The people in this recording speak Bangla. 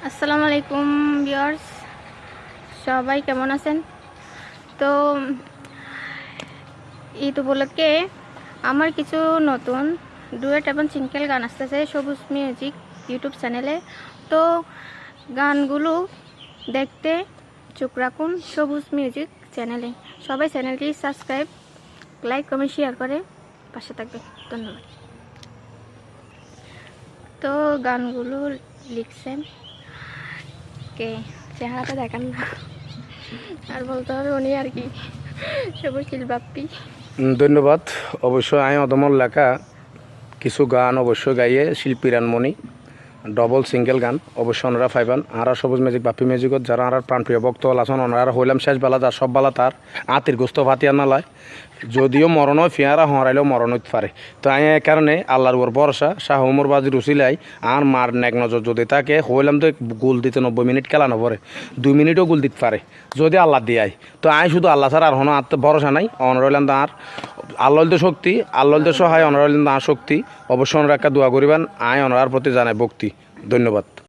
আসসালামু আলাইকুম ভিউয়ার্স, সবাই কেমন আছেন? তো ঈদ উপলক্ষে আমার কিছু নতুন ডুয়েট এবং সিঙ্গেল গান আসতেছে সবুজ মিউজিক ইউটিউব চ্যানেলে। তো গানগুলো দেখতে চোখ রাখুন সবুজ মিউজিক চ্যানেলে। সবাই চ্যানেলটি সাবস্ক্রাইব, লাইক, কমেন্ট, শেয়ার করে পাশে থাকবে। ধন্যবাদ। তো গানগুলো লিখছেন কে, চেহারাটা দেখান না, আর বলতে হবে উনি আর কি সবুজ শিল্পাপ্পি। ধন্যবাদ। অবশ্যই আমি অদমর লেখা কিছু গান অবশ্যই গাইয়ে শিল্পী রানমণি ডবল সিঙ্গেল গান অবশ্যই ওনারা পাইবেন। আর সবুজ মিউজিক বাপ্পি মিউজিকত যারা আর প্রাণপ্রিয় ভক্ত আছেন ওনারা হইলাম শেষ বেলা তার সব বেলা তার আতির গোস্ত ফাতিয়া নালায়, যদিও মরণ হয় ফিয়ারা হরাইলেও মরণ হইতে পারে। তো আমি এই কারণে আল্লাহর উপর ভরসা শাহ উমর বাজির উসিলাই আর মার নেক নজর যদি তাকে হইলাম তো গোল দিতে 90 মিনিট খেলা নপরে 2 মিনিটও গোল দিতে পারে যদি আল্লাহ দিয়াই। তো আমি শুধু আল্লাহ ছাড়া আর হনো ভরসা নাই। অনর হইলাম তার আল্লাহ তো শক্তি, আল্লাহ তো সহায়, অনর হইলাম তার শক্তি। অবশ্যই ওনারা একটা দোয়া করিবেন, আয় অনরার প্রতি জানাই ভক্তি। ধন্যবাদ।